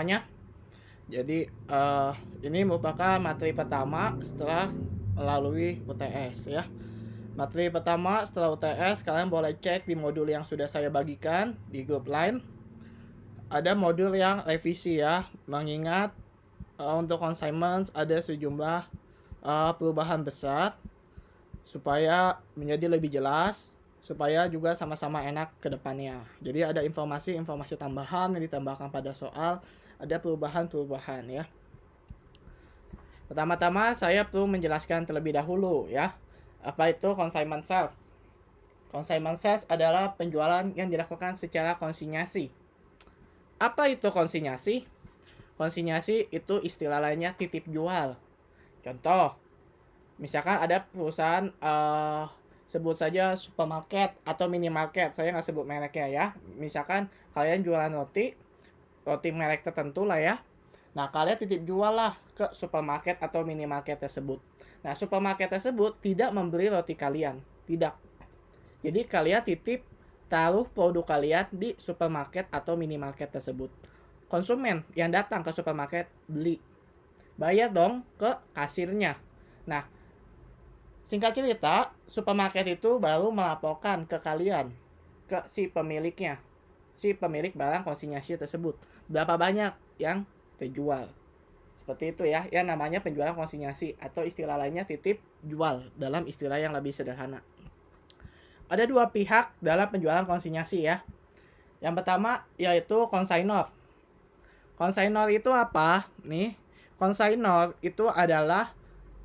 semuanya. Jadi ini merupakan materi pertama setelah melalui UTS ya. Materi pertama setelah UTS, kalian boleh cek di modul yang sudah saya bagikan di grup Line. Ada modul yang revisi ya, mengingat untuk consignments ada sejumlah perubahan besar supaya menjadi lebih jelas, supaya juga sama-sama enak ke depannya. Jadi ada informasi-informasi tambahan yang ditambahkan pada soal, ada perubahan-perubahan ya. Pertama-tama saya perlu menjelaskan terlebih dahulu ya, apa itu consignment sales. Consignment sales adalah penjualan yang dilakukan secara konsinyasi. Apa itu konsinyasi? Konsinyasi itu istilah lainnya titip jual. Contoh, misalkan ada perusahaan sebut saja supermarket atau minimarket, saya nggak sebut mereknya ya. Misalkan kalian jualan roti, roti merek tertentu lah ya. Nah, kalian titip jual lah ke supermarket atau minimarket tersebut. Nah, supermarket tersebut tidak membeli roti kalian, tidak. Jadi kalian titip taruh produk kalian di supermarket atau minimarket tersebut. Konsumen yang datang ke supermarket beli, bayar dong ke kasirnya. Nah, singkat cerita, supermarket itu baru melaporkan ke kalian, ke si pemiliknya, si pemilik barang konsinyasi tersebut. Berapa banyak yang terjual. Seperti itu ya, yang namanya penjualan konsinyasi atau istilah lainnya titip jual dalam istilah yang lebih sederhana. Ada dua pihak dalam penjualan konsinyasi ya. Yang pertama yaitu konsainor. Konsainor itu apa? Nih, konsainor itu adalah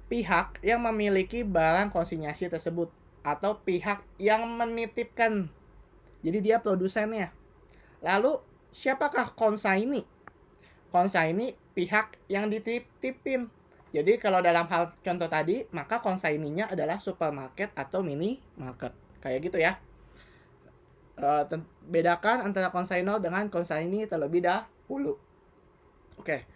pihak yang memiliki barang konsinyasi tersebut atau pihak yang menitipkan. Jadi dia produsennya. Lalu siapakah konsaini? Konsaini pihak yang dititipin. Jadi kalau dalam hal contoh tadi, maka konsaininya adalah supermarket atau minimarket. Kayak gitu ya. Bedakan antara konsainor dengan konsaini terlebih dahulu. Oke.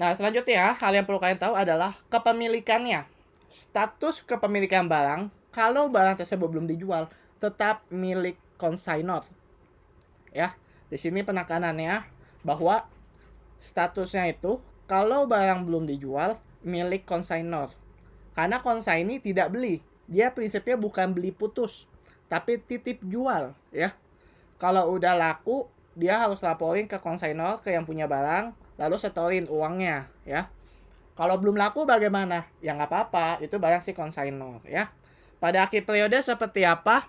Nah, selanjutnya hal yang perlu kalian tahu adalah kepemilikannya. Status kepemilikan barang, kalau barang tersebut belum dijual, tetap milik konsainor. Ya, di sini penekanannya bahwa statusnya itu kalau barang belum dijual milik konsainor. Karena konsaini tidak beli. Dia prinsipnya bukan beli putus, tapi titip jual ya. Kalau udah laku, dia harus laporin ke konsainor, ke yang punya barang, lalu setorin uangnya ya. Kalau belum laku bagaimana? Ya nggak apa-apa, itu barang si konsainor ya. Pada akhir periode seperti apa?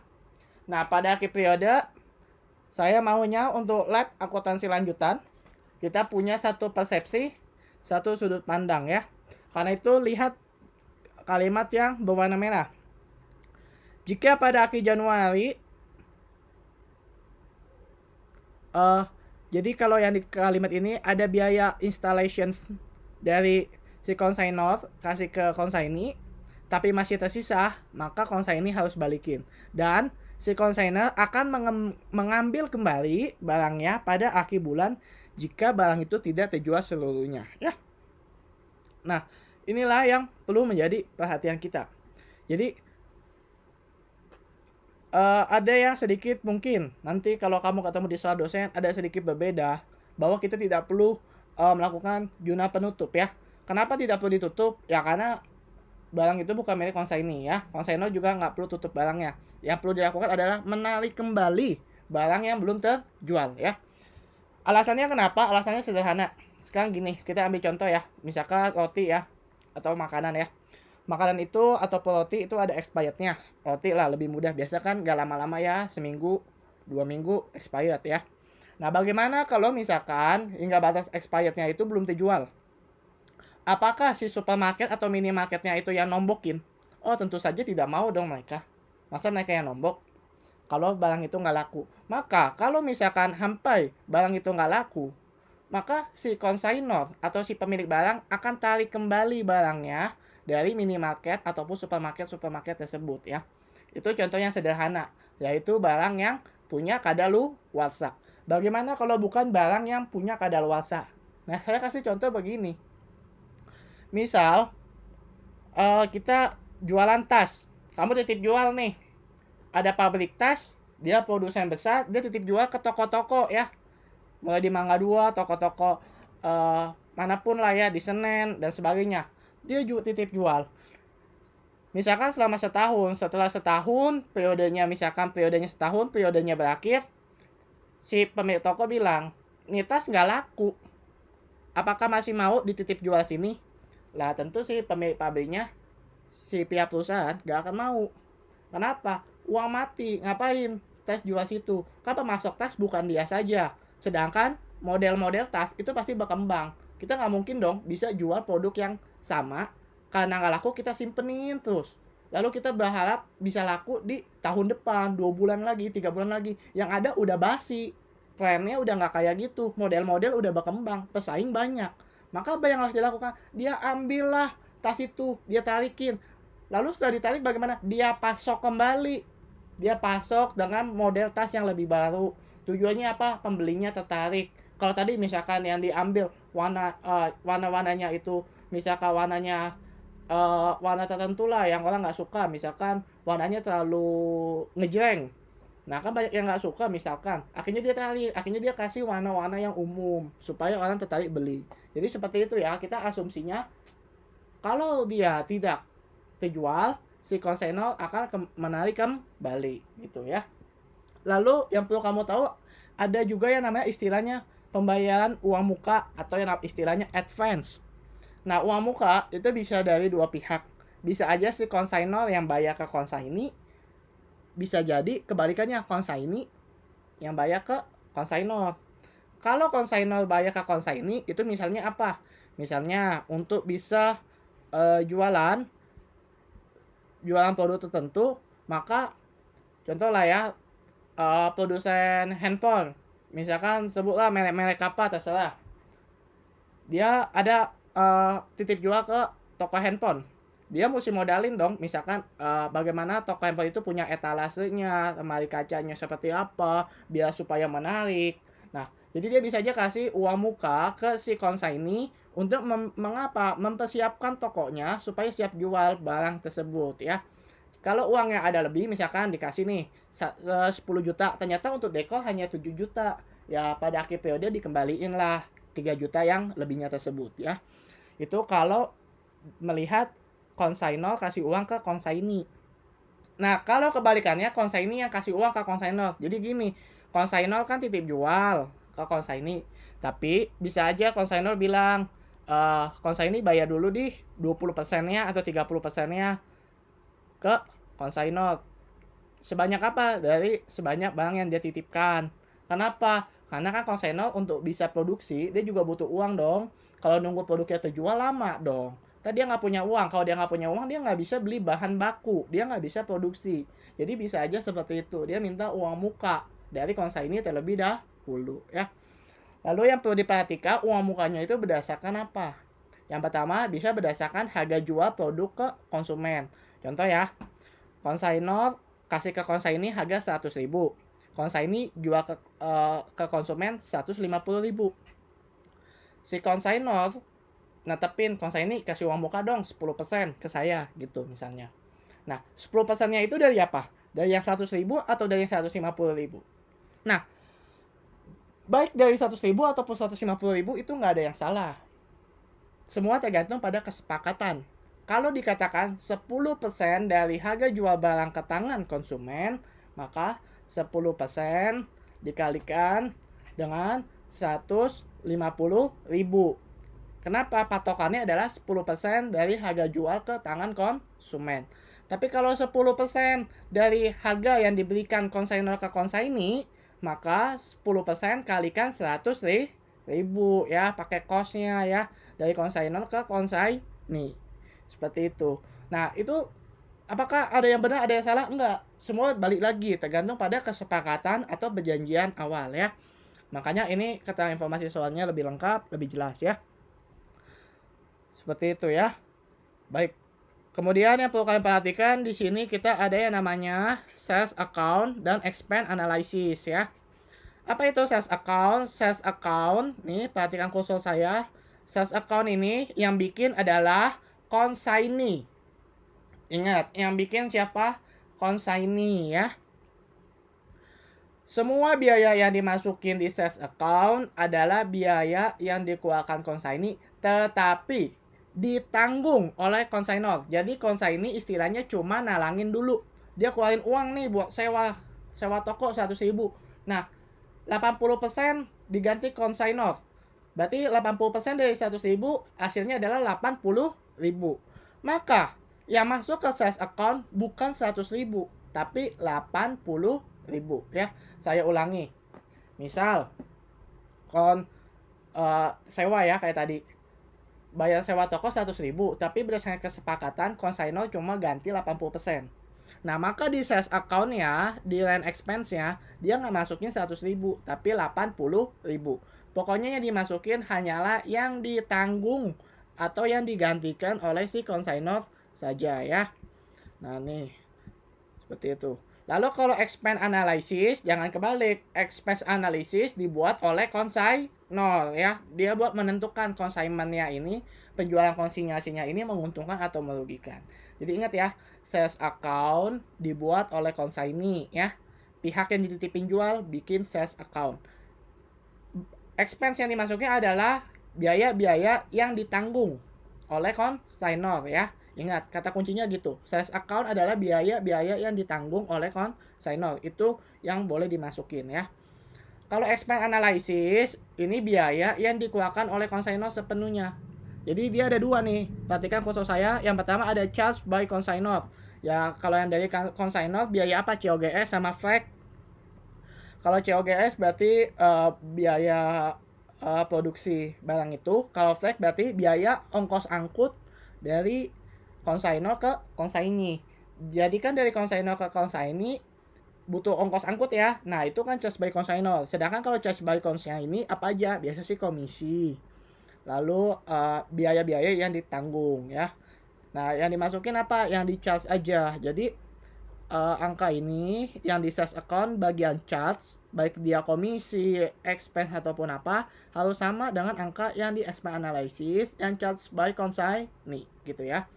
Nah, pada akhir periode saya maunya untuk lab akuntansi lanjutan kita punya satu persepsi, satu sudut pandang ya. Karena itu lihat kalimat yang berwarna merah. Jika pada akhir Januari jadi kalau yang di kalimat ini ada biaya installation dari si konsainor kasih ke konsaini, tapi masih tersisa, maka konsaini harus balikin. Dan si konsainer akan mengambil kembali barangnya pada akhir bulan jika barang itu tidak terjual seluruhnya ya. Nah, inilah yang perlu menjadi perhatian kita. Jadi ada yang sedikit mungkin nanti kalau kamu ketemu di soal dosen ada sedikit berbeda bahwa kita tidak perlu melakukan jurnal penutup ya. Kenapa tidak perlu ditutup? Ya karena barang itu bukan milik konsaini ya. Konsainor juga nggak perlu tutup barangnya. Yang perlu dilakukan adalah menarik kembali barang yang belum terjual ya. Alasannya kenapa? Alasannya sederhana. Sekarang gini, kita ambil contoh ya. Misalkan roti ya atau makanan ya. Makanan itu atau roti itu ada expirednya. Roti lah lebih mudah. Biasa kan gak lama-lama ya, seminggu, 2 minggu expired ya. Nah, bagaimana kalau misalkan hingga batas expirednya itu belum terjual? Apakah si supermarket atau minimarketnya itu yang nombokin? Oh, tentu saja tidak mau dong mereka. Masa mereka yang nombok? Kalau barang itu nggak laku. Maka kalau misalkan sampai barang itu nggak laku, maka si konsainor atau si pemilik barang akan tarik kembali barangnya dari minimarket ataupun supermarket tersebut ya. Itu contohnya sederhana, yaitu barang yang punya kadaluarsa. Bagaimana kalau bukan barang yang punya kadaluarsa? Nah, saya kasih contoh begini. Misal kita jualan tas. Kamu titip jual nih. Ada pabrik tas, dia produsen besar, dia titip jual ke toko-toko ya. Mulai di Mangga 2, toko-toko manapun lah ya, di Senen dan sebagainya. Dia juga titip jual. Misalkan selama setahun, setelah setahun, periodenya setahun, periodenya berakhir, si pemilik toko bilang, "Nih tas nggak laku. Apakah masih mau dititip jual sini?" Lah tentu sih pemilik pabriknya, si pihak perusahaan nggak akan mau. Kenapa? Uang mati, ngapain tas jual situ? Kan pemasok tas bukan dia saja. Sedangkan model-model tas itu pasti berkembang. Kita nggak mungkin dong bisa jual produk yang sama, karena nggak laku kita simpenin terus. Lalu kita berharap bisa laku di tahun depan, 2 bulan lagi, 3 bulan lagi. Yang ada udah basi. Trennya udah nggak kayak gitu. Model-model udah berkembang, pesaing banyak. Maka apa yang harus dilakukan? Dia ambillah tas itu, dia tarikin. Lalu setelah ditarik bagaimana? Dia pasok kembali. Dia pasok dengan model tas yang lebih baru. Tujuannya apa? Pembelinya tertarik. Kalau tadi misalkan yang diambil warna-warnanya itu, misalkan warna tertentu lah yang orang nggak suka, misalkan warnanya terlalu ngejreng. Nah kan banyak yang nggak suka misalkan, akhirnya dia kasih warna-warna yang umum supaya orang tertarik beli. Jadi seperti itu ya, kita asumsinya kalau dia tidak terjual, si kontainer akan menarik kembali gitu ya. Lalu yang perlu kamu tahu, ada juga yang namanya istilahnya pembayaran uang muka atau yang istilahnya advance. Nah, uang muka itu bisa dari dua pihak. Bisa aja si konsignor yang bayar ke konsaini, bisa jadi kebalikannya konsaini yang bayar ke konsignor. Kalau konsignor bayar ke konsaini itu misalnya apa? Misalnya untuk bisa jualan produk tertentu, maka contoh lah ya, produsen handphone, misalkan sebutlah merek apa terserah, dia ada titip jual ke toko handphone, dia mesti modalin dong, misalkan bagaimana toko handphone itu punya etalasenya, lemari kacanya seperti apa, biar supaya menarik. Nah, jadi dia bisa aja kasih uang muka ke si konsaini untuk mempersiapkan tokonya supaya siap jual barang tersebut ya. Kalau uangnya ada lebih, misalkan dikasih nih 10 juta, ternyata untuk dekor hanya 7 juta. Ya pada akhir periode dikembaliin lah 3 juta yang lebihnya tersebut ya. Itu kalau melihat konsignor kasih uang ke konsaini. Nah, kalau kebalikannya konsaini yang kasih uang ke konsignor. Jadi gini, konsignor kan titip jual ke konsaini. Tapi bisa aja konsignor bilang, konsaini bayar dulu di 20%-nya atau 30%-nya ke konsignor. Sebanyak apa? Dari sebanyak barang yang dia titipkan. Kenapa? Karena kan konsignor untuk bisa produksi, dia juga butuh uang dong. Kalau nunggu produknya terjual lama dong. Tadi dia nggak punya uang. Kalau dia nggak punya uang, dia nggak bisa beli bahan baku. Dia nggak bisa produksi. Jadi bisa aja seperti itu. Dia minta uang muka dari konsaini terlebih dahulu ya. Lalu yang perlu diperhatikan, uang mukanya itu berdasarkan apa? Yang pertama, bisa berdasarkan harga jual produk ke konsumen. Contoh ya, konsignor kasih ke konsaini harga 100.000. Konsaini jual ke konsumen 150.000. Si konsignor netepin, konsaini kasih uang muka dong 10% ke saya gitu misalnya. Nah, 10%-nya itu dari apa? Dari yang 100.000 atau dari yang 150.000? Nah, baik dari 100.000 ataupun 150.000 itu nggak ada yang salah. Semua tergantung pada kesepakatan. Kalau dikatakan 10% dari harga jual barang ke tangan konsumen, maka 10% dikalikan dengan 150.000. Kenapa? Patokannya adalah 10% dari harga jual ke tangan konsumen. Tapi kalau 10% dari harga yang diberikan konsignor ke konsaini, maka 10% kalikan 100.000 ya, pakai cost-nya ya, dari konsignor ke konsaini. Seperti itu. Nah, itu apakah ada yang benar, ada yang salah? Enggak. Semua balik lagi tergantung pada kesepakatan atau perjanjian awal ya. Makanya ini keterangan informasi soalnya lebih lengkap, lebih jelas ya. Seperti itu ya. Baik. Kemudian yang perlu kalian perhatikan di sini kita ada yang namanya sales account dan expense analysis ya. Apa itu sales account? Sales account, nih perhatikan kursor saya. Sales account ini yang bikin adalah konsaini. Ingat, yang bikin siapa? Konsaini ya. Semua biaya yang dimasukin di sales account adalah biaya yang dikeluarkan consignee tetapi ditanggung oleh consignor. Jadi consignee istilahnya cuma nalangin dulu. Dia keluarin uang nih buat sewa toko 100.000. Nah, 80% diganti consignor. Berarti 80% dari 100.000 hasilnya adalah 80.000. Maka yang masuk ke sales account bukan 100.000 tapi 80.000 ya. Saya ulangi. Misal sewa ya kayak tadi. Bayar sewa toko 100.000 tapi berdasarkan kesepakatan konsignor cuma ganti 80%. Nah, maka di sales account-nya, di line expense-nya, dia nggak masukin 100.000 tapi 80.000. Pokoknya yang dimasukin hanyalah yang ditanggung atau yang digantikan oleh si konsignor saja ya. Nah, nih. Seperti itu. Lalu kalau expense analysis, jangan kebalik. Expense analysis dibuat oleh consignor ya. Dia buat menentukan consignment-nya ini, penjualan konsinyasinya ini menguntungkan atau merugikan. Jadi ingat ya, sales account dibuat oleh consignee ya. Pihak yang dititipin jual bikin sales account. Expense yang dimasukin adalah biaya-biaya yang ditanggung oleh consignor ya. Ingat, kata kuncinya gitu. Sales account adalah biaya-biaya yang ditanggung oleh consignor. Itu yang boleh dimasukin ya. Kalau expense analysis, ini biaya yang dikeluarkan oleh consignor sepenuhnya. Jadi dia ada dua nih. Perhatikan konsol saya. Yang pertama ada charge by consignor. Ya, kalau yang dari consignor biaya apa? COGS sama flag. Kalau COGS berarti biaya produksi barang itu. Kalau flag berarti biaya ongkos angkut dari consignor ke consignee. Jadi kan dari consignor ke consignee butuh ongkos angkut ya. Nah, itu kan charge by consignor. Sedangkan kalau charge by consignee apa aja? Biasa sih komisi. Lalu biaya-biaya yang ditanggung ya. Nah, yang dimasukin apa? Yang di charge aja. Jadi angka ini yang di sales account bagian charge baik dia komisi, expense ataupun apa harus sama dengan angka yang di expense analysis yang charge by consignee gitu ya.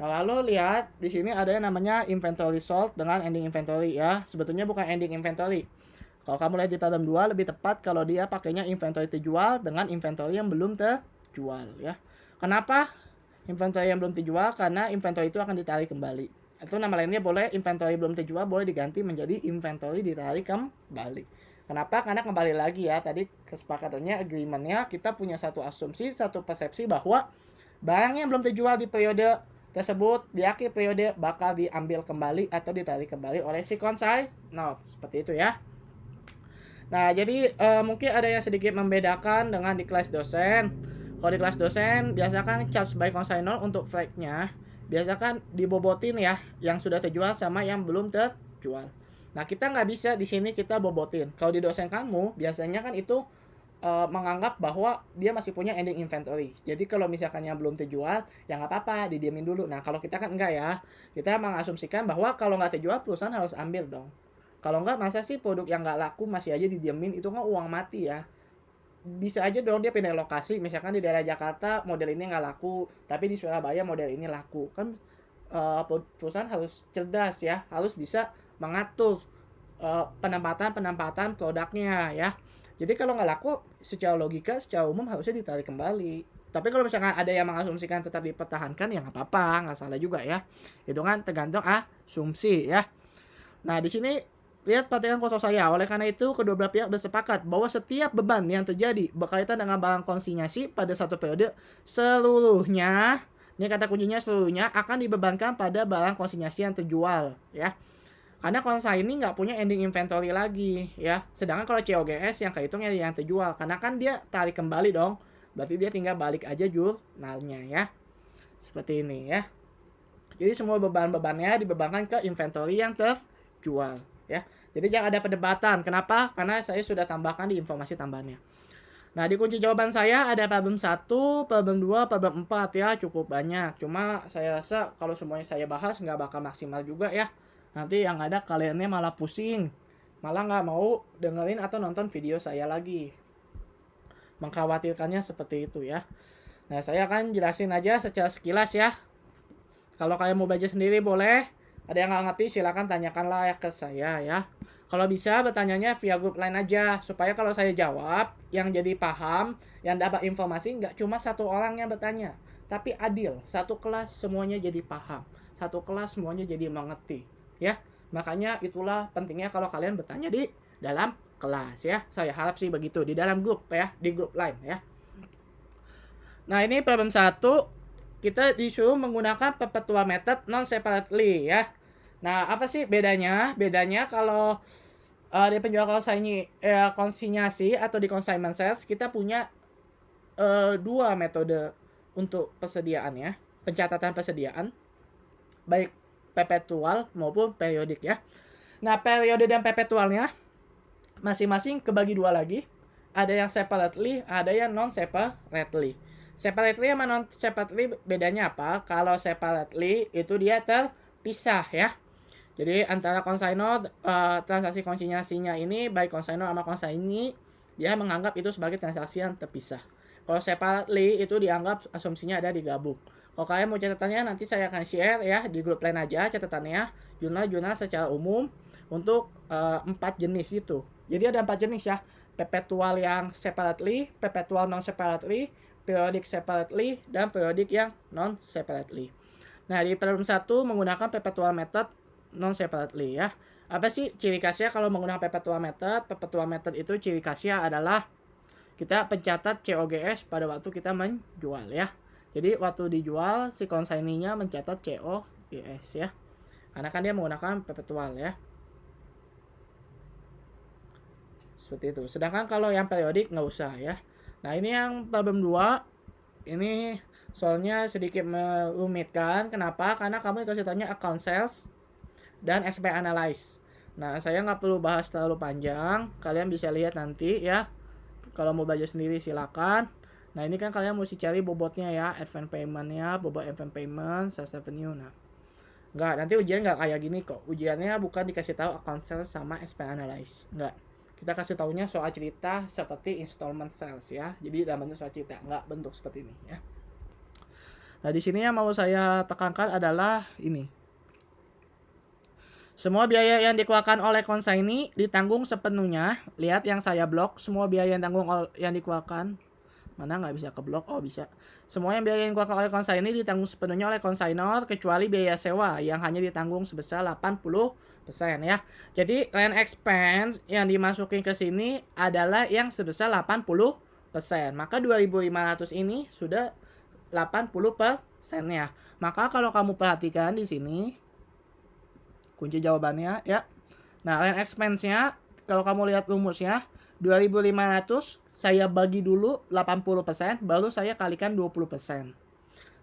Nah, lalu lihat di sini ada yang namanya inventory sold dengan ending inventory ya. Sebetulnya bukan ending inventory. Kalau kamu lihat di tabel 2 lebih tepat kalau dia pakainya inventory terjual dengan inventory yang belum terjual ya. Kenapa inventory yang belum terjual? Karena inventory itu akan ditarik kembali. Itu nama lainnya boleh inventory belum terjual boleh diganti menjadi inventory ditarik kembali. Kenapa? Karena kembali lagi ya tadi kesepakatannya agreementnya kita punya satu asumsi, satu persepsi bahwa barang yang belum terjual di periode tersebut di akhir periode bakal diambil kembali atau ditarik kembali oleh si consignor. Seperti itu ya. Nah, jadi mungkin ada yang sedikit membedakan dengan di kelas dosen. Kalau di kelas dosen biasakan charge by consignor untuk flag-nya biasakan dibobotin ya yang sudah terjual sama yang belum terjual. Nah, kita nggak bisa di sini kita bobotin. Kalau di dosen kamu biasanya kan itu menganggap bahwa dia masih punya ending inventory. Jadi kalau misalkan yang belum terjual, ya nggak apa-apa, didiamin dulu. Nah, kalau kita kan enggak ya. Kita mengasumsikan bahwa kalau nggak terjual, perusahaan harus ambil dong. Kalau nggak, masa sih produk yang nggak laku masih aja didiamin, itu kan uang mati ya. Bisa aja dong dia pindah lokasi, misalkan di daerah Jakarta model ini nggak laku, tapi di Surabaya model ini laku. Kan perusahaan harus cerdas ya, harus bisa mengatur penempatan produknya ya. Jadi kalau nggak laku, secara logika, secara umum harusnya ditarik kembali. Tapi kalau misalkan ada yang mengasumsikan tetap dipertahankan, ya nggak apa-apa, nggak salah juga ya. Itu kan tergantung asumsi ya. Nah, di sini lihat perhatikan konsol saya. Oleh karena itu, kedua belah pihak bersepakat bahwa setiap beban yang terjadi berkaitan dengan barang konsinyasi pada satu periode, seluruhnya, ini kata kuncinya seluruhnya, akan dibebankan pada barang konsinyasi yang terjual ya. Karena consignee nggak punya ending inventory lagi ya. Sedangkan kalau COGS yang kehitungnya yang terjual. Karena kan dia tarik kembali dong. Berarti dia tinggal balik aja jurnalnya ya. Seperti ini ya. Jadi semua beban-bebannya dibebankan ke inventory yang terjual ya. Jadi jangan ada perdebatan. Kenapa? Karena saya sudah tambahkan di informasi tambahannya. Nah, di kunci jawaban saya ada problem 1, problem 2, problem 4 ya. Cukup banyak. Cuma saya rasa kalau semuanya saya bahas nggak bakal maksimal juga ya. Nanti yang ada kaliannya malah pusing. Malah nggak mau dengerin atau nonton video saya lagi. Mengkhawatirkannya seperti itu ya. Nah, saya akan jelasin aja secara sekilas ya. Kalau kalian mau belajar sendiri boleh. Ada yang nggak ngerti silakan tanyakanlah ke saya ya. Kalau bisa bertanyanya via grup lain aja, supaya kalau saya jawab, yang jadi paham, yang dapat informasi nggak cuma satu orang yang bertanya, tapi adil. Satu kelas semuanya jadi paham, satu kelas semuanya jadi mengerti, ya. Makanya itulah pentingnya kalau kalian bertanya di dalam kelas ya. Saya harap sih begitu di dalam grup ya, di grup lain ya. Nah ini problem 1, kita disuruh menggunakan perpetual method non separately ya. Nah, apa sih bedanya? Bedanya kalau di penjual konsinyasi atau di consignment sales kita punya dua metode untuk persediaan ya, pencatatan persediaan, baik perpetual maupun periodik ya. Nah, periode dan perpetualnya masing-masing kebagi dua lagi. Ada yang separately, ada yang non separately. Separately sama non separately bedanya apa? Kalau separately itu dia terpisah ya. Jadi antara consignor, transaksi konsinyasinya ini baik consignor sama consignee dia menganggap itu sebagai transaksi yang terpisah. Kalau separately itu dianggap asumsinya ada digabung. Kalau kalian mau catatannya nanti saya akan share ya di grup lain aja catatannya, jurnal-jurnal secara umum untuk 4 jenis itu. Jadi ada 4 jenis ya. Perpetual yang separately, perpetual non separately, periodic separately, dan periodic yang non separately. Nah, di problem 1 menggunakan perpetual method non separately ya. Apa sih ciri khasnya kalau menggunakan perpetual method? Perpetual method itu ciri khasnya adalah kita pencatat COGS pada waktu kita menjual ya. Jadi waktu dijual si konsignee-nya mencatat COGS ya. Karena kan dia menggunakan perpetual ya. Seperti itu. Sedangkan kalau yang periodik nggak usah ya. Nah, ini yang problem 2. Ini soalnya sedikit merumitkan. Kenapa? Karena kamu dikasih tanya account sales dan XP analyze. Nah, saya nggak perlu bahas terlalu panjang. Kalian bisa lihat nanti ya. Kalau mau belajar sendiri silakan. Nah, ini kan kalian mesti cari bobotnya ya, advance payment-nya, bobot advance payment, sales revenue. Nah, nggak, nanti ujian nggak kayak gini kok. Ujiannya bukan dikasih tahu account sales sama XP analyze. Nggak. Kita kasih taunya soal cerita seperti installment sales ya. Jadi dalam bentuk soal cerita, nggak bentuk seperti ini ya. Nah, di sini yang mau saya tekankan adalah ini. Semua biaya yang dikeluarkan oleh konsignee ditanggung sepenuhnya. Lihat yang saya blok, semua biaya yang dikeluarkan. Mana nggak bisa ke blok? Oh, bisa. Semua yang biaya yang dikeluarkan oleh konsignee ditanggung sepenuhnya oleh konsignor kecuali biaya sewa yang hanya ditanggung sebesar 80% ya. Jadi rent expense yang dimasukin ke sini adalah yang sebesar 80%. Maka 2.500 ini sudah 80%-nya. Maka kalau kamu perhatikan di sini kunci jawabannya ya. Nah, rent expense-nya kalau kamu lihat rumusnya 2.500 saya bagi dulu 80%, baru saya kalikan 20%.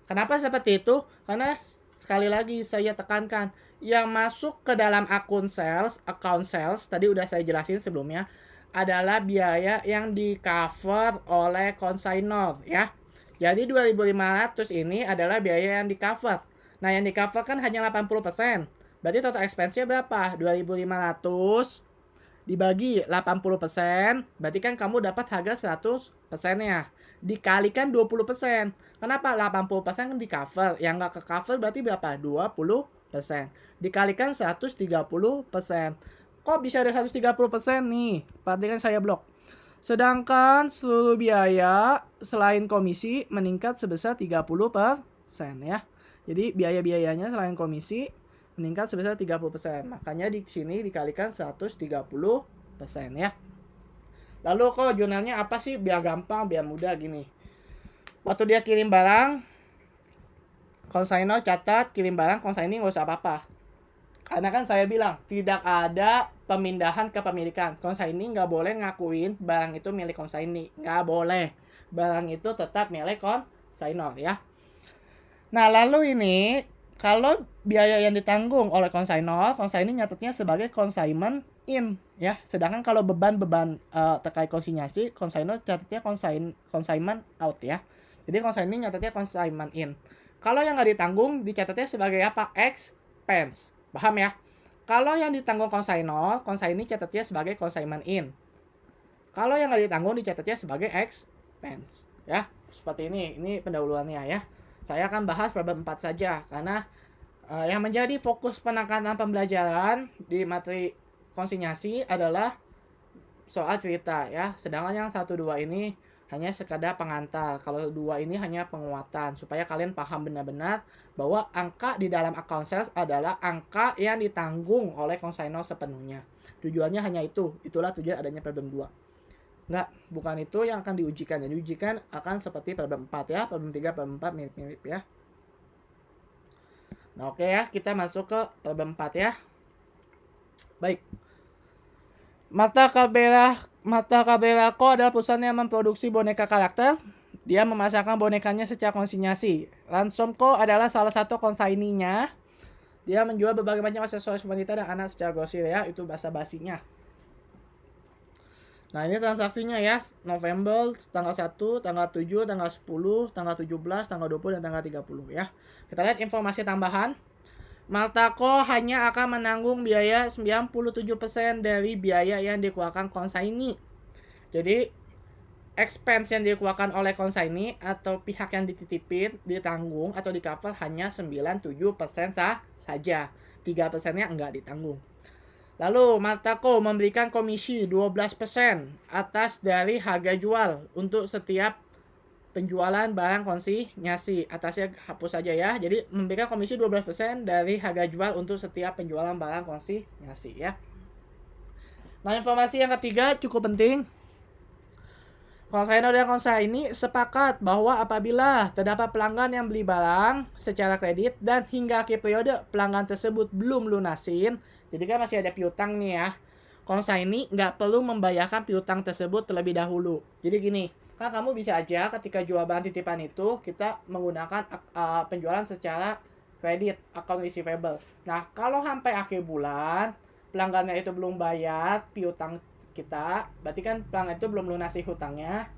Kenapa seperti itu? Karena sekali lagi saya tekankan, yang masuk ke dalam account sales, tadi udah saya jelasin sebelumnya, adalah biaya yang di-cover oleh consignor ya. Jadi 2.500 ini adalah biaya yang di-cover. Nah, yang di-cover kan hanya 80%. Berarti total expense-nya berapa? 2.500 dibagi 80%, berarti kan kamu dapat harga 100%-nya. Dikalikan 20%. Kenapa? 80% kan di cover. Yang nggak ke cover berarti berapa? 20%. Dikalikan 130%. Kok bisa ada 130% nih? Perhatikan saya blok. Sedangkan seluruh biaya selain komisi meningkat sebesar 30% ya. Jadi biaya-biayanya selain komisi meningkat sebesar 30%. Makanya di sini dikalikan 130% ya. Lalu kok jurnalnya apa sih biar gampang, biar mudah gini. Waktu dia kirim barang, konsignor catat kirim barang, konsignor nggak usah apa-apa. Karena kan saya bilang tidak ada pemindahan kepemilikan. Konsignor nggak boleh ngakuin barang itu milik konsignor. Nggak boleh. Barang itu tetap milik konsignor ya. Nah lalu ini kalau biaya yang ditanggung oleh konsignor nyatetnya sebagai consignment in ya. Sedangkan kalau beban-beban terkait konsinyasi, konsignor catatnya consignment out ya. Jadi konsignor nyatetnya consignment in. Kalau yang nggak ditanggung dicatatnya sebagai apa? Expense. Paham ya? Kalau yang ditanggung konsignor catatnya sebagai consignment in. Kalau yang nggak ditanggung dicatatnya sebagai expense ya. Seperti ini pendahuluannya ya. Saya akan bahas problem 4 saja karena Yang menjadi fokus penekanan pembelajaran di materi konsinyasi adalah soal cerita ya. Sedangkan yang 1-2 ini hanya sekadar pengantar. Kalau 2 ini hanya penguatan supaya kalian paham benar-benar bahwa angka di dalam account sales adalah angka yang ditanggung oleh konsignor sepenuhnya. Tujuannya hanya itu. Itulah tujuan adanya problem 2. Enggak, bukan itu yang akan diujikan. Yang diujikan akan seperti problem 4 ya. Problem 3, problem 4 mirip-mirip ya. Nah, oke ya, kita masuk ke problem 4 ya. Baik. Mata Cabrera Co adalah perusahaan yang memproduksi boneka karakter. Dia memasarkan bonekanya secara konsinyasi. Ransom Co adalah salah satu konsaininya. Dia menjual berbagai macam aksesoris wanita dan anak secara grosir ya. Itu bahasa basinya. Nah, ini transaksinya ya. November tanggal 1, tanggal 7, tanggal 10, tanggal 17, tanggal 20, dan tanggal 30 ya. Kita lihat informasi tambahan. Maltaco hanya akan menanggung biaya 97% dari biaya yang dikeluarkan konsaini. Jadi, expense yang dikeluarkan oleh konsaini atau pihak yang dititipin, ditanggung atau di cover hanya 97% saja. 3%-nya enggak ditanggung. Lalu, Maltaco memberikan komisi 12% atas dari harga jual untuk setiap penjualan barang konsinyasi. Atasnya hapus saja ya. Jadi memberikan komisi 12% dari harga jual untuk setiap penjualan barang konsinyasi ya. Nah, informasi yang ketiga cukup penting. Konsainor dan konsaini sepakat bahwa apabila terdapat pelanggan yang beli barang secara kredit dan hingga akhir periode pelanggan tersebut belum lunasin, jadi kan masih ada piutang nih ya, konsaini nggak perlu membayarkan piutang tersebut terlebih dahulu. Jadi gini, kan kamu bisa aja ketika jual barang titipan itu kita menggunakan penjualan secara kredit, account receivable. Nah, kalau sampai akhir bulan pelanggannya itu belum bayar piutang kita, berarti kan pelanggan itu belum lunasi hutangnya.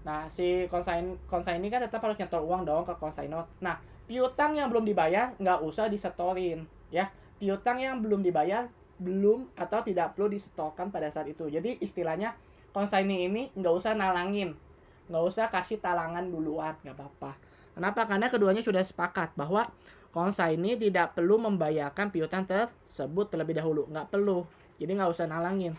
Nah, si konsaini kan tetap harus nyetor uang dong ke konsainor. Nah, piutang yang belum dibayar nggak usah disetorin ya. Piutang yang belum dibayar belum atau tidak perlu disetorkan pada saat itu. Jadi istilahnya konsaini ini nggak usah nalangin, nggak usah kasih talangan duluan, nggak apa-apa. Kenapa? Karena keduanya sudah sepakat bahwa konsaini tidak perlu membayarkan piutang tersebut terlebih dahulu, nggak perlu. Jadi nggak usah nalangin.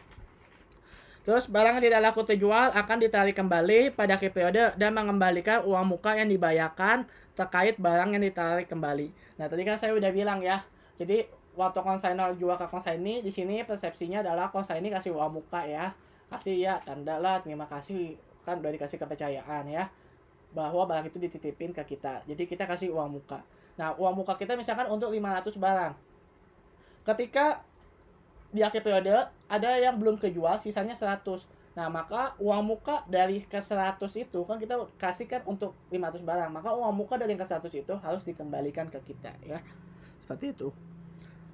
Terus barang yang tidak laku terjual akan ditarik kembali pada akhir periode dan mengembalikan uang muka yang dibayarkan terkait barang yang ditarik kembali. Nah, tadi kan saya udah bilang ya. Jadi waktu konsainor jual ke konsaini, di sini persepsinya adalah konsaini kasih uang muka ya. Kasih ya tanda lah terima kasih, kan udah dikasih kepercayaan ya. Bahwa barang itu dititipin ke kita. Jadi kita kasih uang muka. Nah, uang muka kita misalkan untuk 500 barang. Ketika di akhir periode ada yang belum kejual, sisanya 100. Nah, maka uang muka dari ke 100 itu kan kita kasihkan untuk 500 barang. Maka uang muka dari yang ke 100 itu harus dikembalikan ke kita ya. Seperti itu.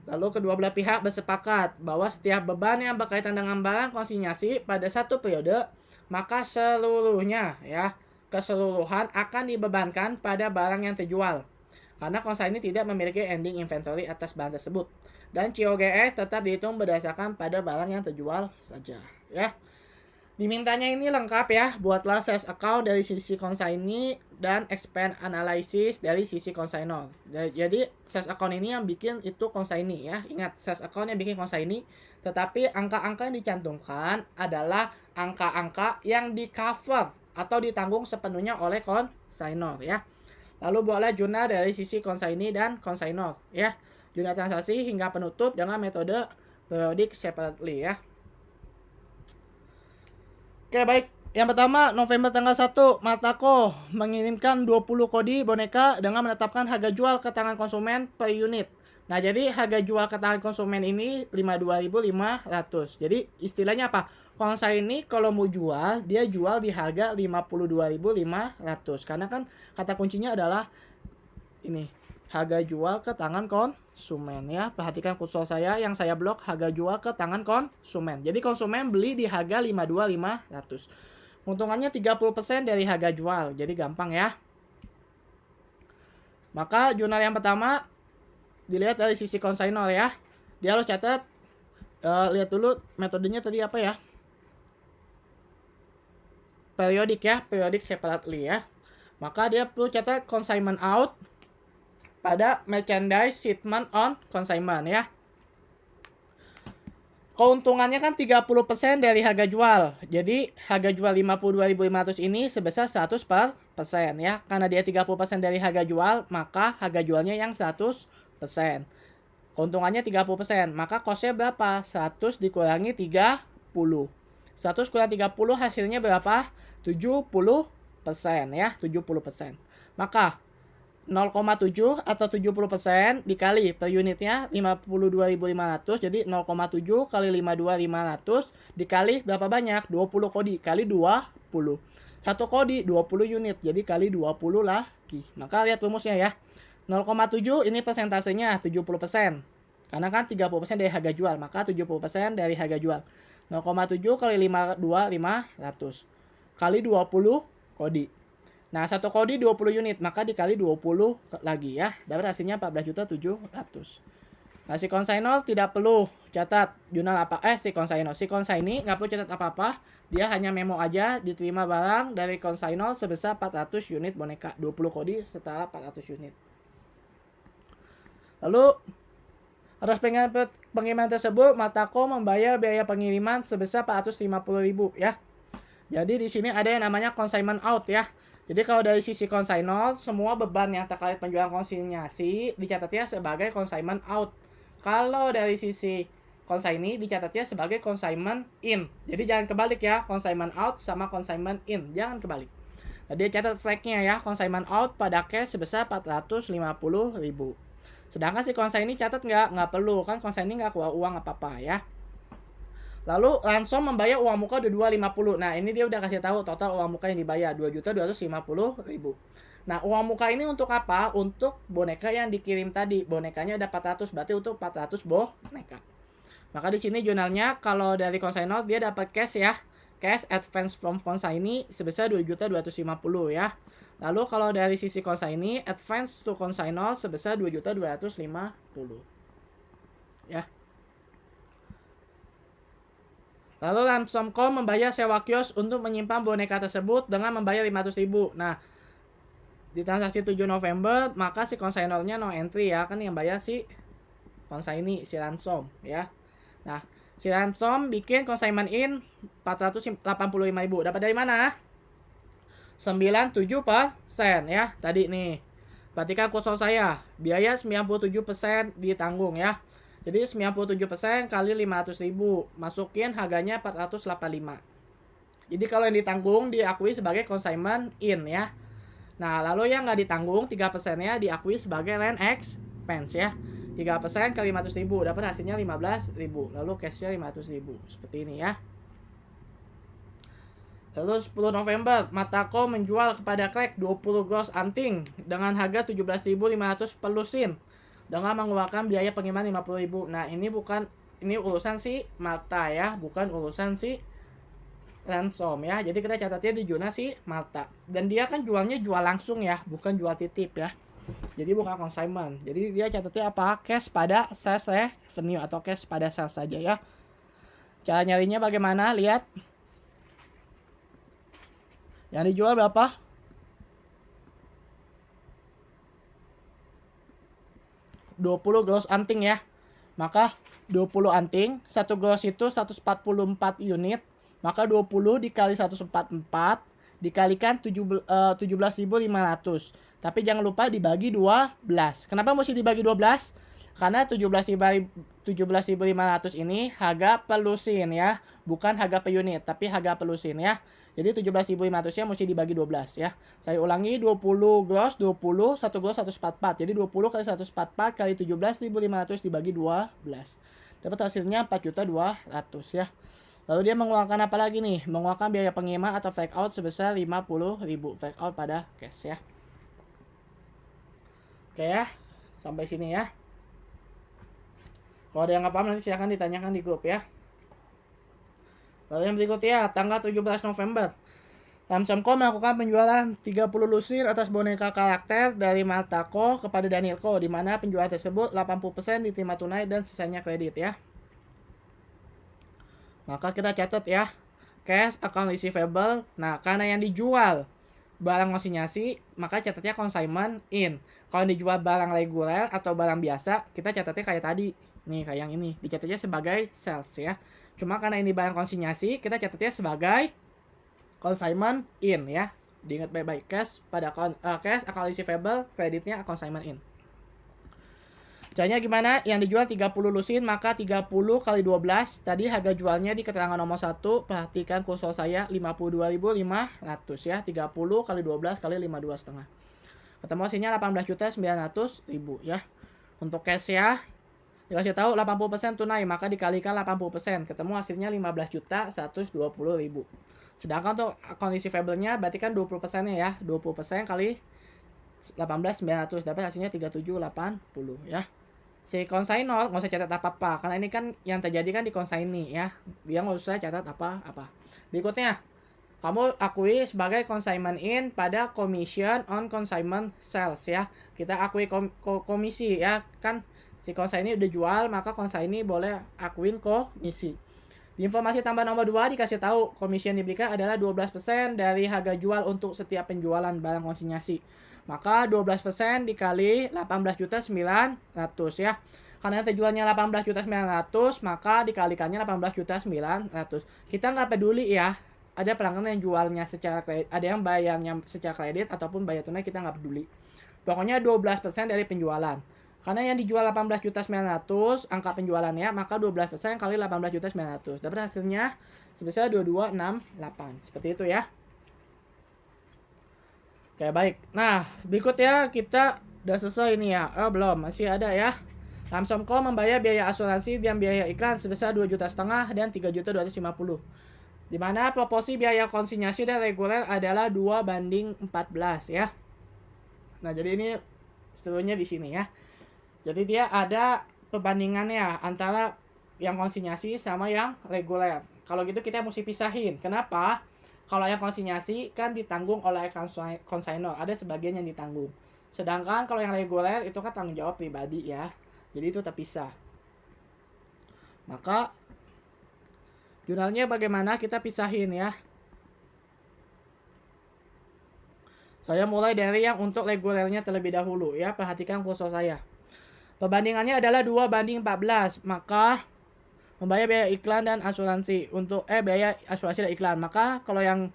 Lalu kedua belah pihak bersepakat bahwa setiap beban yang berkaitan dengan barang konsinyasi pada satu periode, maka seluruhnya ya, keseluruhan akan dibebankan pada barang yang terjual. Karena konsaini tidak memiliki ending inventory atas barang tersebut. Dan COGS tetap dihitung berdasarkan pada barang yang terjual saja ya. Dimintanya ini lengkap ya. Buatlah sales account dari sisi konsaini dan expense analysis dari sisi konsainor. Jadi sales account ini yang bikin itu konsaini ya. Ingat, sales account yang bikin konsaini, tetapi angka-angka yang dicantumkan adalah angka-angka yang di cover atau ditanggung sepenuhnya oleh konsainor ya. Lalu buatlah jurnal dari sisi konsaini dan konsainor ya. Jurnal transaksi hingga penutup dengan metode periodic separately ya. Oke, baik. Yang pertama, November tanggal 1, Maltaco mengirimkan 20 kodi boneka dengan menetapkan harga jual ke tangan konsumen per unit. Nah, jadi harga jual ke tangan konsumen ini 52.500. Jadi istilahnya apa? Konsaini kalau mau jual, dia jual di harga 52.500. Karena kan kata kuncinya adalah ini, harga jual ke tangan konsumen ya. Perhatikan kursor saya yang saya blok, harga jual ke tangan konsumen. Jadi konsumen beli di harga 52.500. Untungannya 30% dari harga jual. Jadi gampang ya. Maka jurnal yang pertama dilihat dari sisi konsainor ya. Dia harus catat, lihat dulu metodenya tadi apa ya. Periodik ya, periodic separately ya. Maka dia perlu catat consignment out, pada merchandise shipment on consignment ya. Keuntungannya kan 30% dari harga jual. Jadi harga jual 52.500 ini sebesar 100% ya. Karena dia 30% dari harga jual, maka harga jualnya yang 100%. Keuntungannya 30%, maka costnya berapa? 100 dikurangi 30. 100 kurang 30 hasilnya berapa? 70% ya, 70%. Maka 0,7 atau 70% dikali per unitnya 52.500, jadi 0,7 kali 52.500 dikali berapa banyak? 20 kodi kali 20. Satu kodi 20 unit, jadi kali 20 lagi. Maka lihat rumusnya ya. 0,7 ini persentasenya 70%. Karena kan 30% dari harga jual, maka 70% dari harga jual. 0,7 kali 52.500 kali 20 kodi. Nah, satu kodi 20 unit, maka dikali 20 lagi ya. Dapat hasilnya 14.700.000. Nah, si konsignor tidak perlu catat jurnal apa. Si konsignor. Si konsignee nggak perlu catat apa-apa. Dia hanya memo aja, diterima barang dari konsignor sebesar 400 unit boneka. 20 kodi setara 400 unit. Lalu, atas pengiriman tersebut, Maltaco membayar biaya pengiriman sebesar 450.000 ya. Jadi di sini ada yang namanya consignment out ya. Jadi kalau dari sisi konsignor, semua beban yang terkait penjualan konsinyasi dicatatnya sebagai consignment out. Kalau dari sisi consignee dicatatnya sebagai consignment in. Jadi jangan kebalik ya, consignment out sama consignment in, jangan kebalik. Nah, dia catat flagnya ya, consignment out pada cash sebesar 450.000. Sedangkan si consignee catat nggak perlu, kan consignee nggak keluar uang apa-apa ya. Lalu Ransom membayar uang muka 2250. Nah, ini dia udah kasih tahu total uang muka yang dibayar 2.250.000. Nah, uang muka ini untuk apa? Untuk boneka yang dikirim tadi. Bonekanya ada 400, berarti untuk 400 boneka. Maka di sini jurnalnya kalau dari consignor dia dapat cash ya. Cash advance from consignee sebesar 2.250 ya. Lalu kalau dari sisi consignee advance to consignor sebesar 2.250. Ya. Lalu Ransom.com membayar sewa kios untuk menyimpan boneka tersebut dengan membayar 500.000. Nah, di transaksi 7 November, maka si konsainornya no entry ya, kan yang bayar si konsignee, si Ransom ya. Nah, si Ransom bikin consignment in 485.000. Dapat dari mana? 97% ya, tadi nih. Perhatikan kursor saya, biaya 97% ditanggung ya. Jadi 97% kali 500.000, masukin harganya 485. Jadi kalau yang ditanggung diakui sebagai consignment in ya. Nah, lalu yang nggak ditanggung 3%-nya diakui sebagai land expense ya. 3% kali 500.000 dapat hasilnya 15.000. Lalu cash-nya 500.000. Seperti ini ya. Lalu 10 November, Maltaco menjual kepada Klek 20 gross anting dengan harga 17.500 per lusin dengan mengeluarkan biaya pengiriman 50.000. Nah, ini urusan si Malta ya, bukan urusan si Ransom ya. Jadi kita catatnya di jurnal si Malta. Dan dia kan jualnya jual langsung ya, bukan jual titip ya. Jadi bukan consignment. Jadi dia catatnya apa? Cash pada sales revenue atau cash pada sales saja ya. Cara nyarinya bagaimana? Lihat. Yang dijual berapa? 20 gross anting ya. Maka 20 anting, satu gross itu 144 unit, maka 20 dikali 144 dikalikan 17.500. Tapi jangan lupa dibagi 12. Kenapa mesti dibagi 12? Karena 17.500 ini harga per lusin ya, bukan harga per unit, tapi harga per lusin ya. Jadi 17.500-nya mesti dibagi 12 ya. Saya ulangi, 20 gross, 20, 1 gross 144. Jadi 20 kali 144 kali 17.500 dibagi 12. Dapat hasilnya 4.200.000 ya. Lalu dia mengeluarkan apa lagi nih? Mengeluarkan biaya pengiriman atau flag out sebesar 50.000. Flag out pada cash ya. Oke ya, sampai sini ya. Kalau ada yang nggak paham nanti silahkan ditanyakan di grup ya. Lalu yang berikutnya, tanggal 17 November. Ransom.com melakukan penjualan 30 lusin atas boneka karakter dari Maltaco kepada Danielco, di mana penjualan tersebut 80% diterima tunai dan sisanya kredit ya. Maka kita catat ya, cash account receivable. Nah, karena yang dijual barang konsinyasi, maka catatnya consignment in. Kalau dijual barang reguler atau barang biasa, kita catatnya kayak tadi. Nih, kayak yang ini. Dicatatnya sebagai sales ya. Cuma karena ini barang konsinyasi, kita catatnya sebagai consignment in ya. Diingat baik-baik, cash pada cash, account receivable, kreditnya consignment in. Caranya gimana? Yang dijual 30 lusin, maka 30 kali 12. Tadi harga jualnya di keterangan nomor 1. Perhatikan kursor saya 52.500 ya. 30 kali 12 kali 52,5. Ketemu hasilnya 18.900.000 ya. Untuk cash ya, dikasih tahu 80% tunai, maka dikalikan 80%. Ketemu hasilnya 15.120.000. Sedangkan untuk kondisi receivable-nya berarti kan 20%-nya ya. 20% kali 18.900 dapat hasilnya 3780 ya. Si konsignor nggak usah catat apa-apa karena ini kan yang terjadi kan di konsignee ya, dia nggak usah catat apa-apa. Berikutnya, kamu akui sebagai consignment in pada commission on consignment sales ya. Kita akui komisi ya, kan si konsignee udah jual, maka konsignee boleh akuin komisi. Di informasi tambah nomor 2 dikasih tahu komisi yang diberikan adalah 12% dari harga jual untuk setiap penjualan barang konsinyasi. Maka 12% dikali 18.900 ya. Karena terjualnya 18.900, maka dikalikannya 18.900. Kita nggak peduli ya. Ada pelanggan yang jualnya secara kredit, ada yang bayarnya secara kredit ataupun bayar tunai, kita nggak peduli. Pokoknya 12% dari penjualan. Karena yang dijual 18.900 angka penjualannya, maka 12% kali 18.900. Dapat hasilnya sebesar 2268. Seperti itu ya. Oke, baik. Nah, berikutnya kita udah selesai ini ya. Oh, belum, masih ada ya. Samsonco membayar biaya asuransi dan biaya iklan sebesar 2,5 juta dan 3.250. Di mana proporsi biaya konsinyasi dan reguler adalah 2:14 ya. Nah, jadi ini seluruhnya di sini ya. Jadi dia ada perbandingannya antara yang konsinyasi sama yang reguler. Kalau gitu kita mesti pisahin. Kenapa? Kalau yang konsinyasi kan ditanggung oleh konsignor, ada sebagian yang ditanggung. Sedangkan kalau yang reguler itu kan tanggung jawab pribadi ya. Jadi itu terpisah. Maka jurnalnya bagaimana kita pisahin ya. Saya mulai dari yang untuk regulernya terlebih dahulu ya. Perhatikan kursor saya. Perbandingannya adalah 2:14. Maka membayar biaya iklan dan asuransi untuk biaya asuransi dan iklan. Maka kalau yang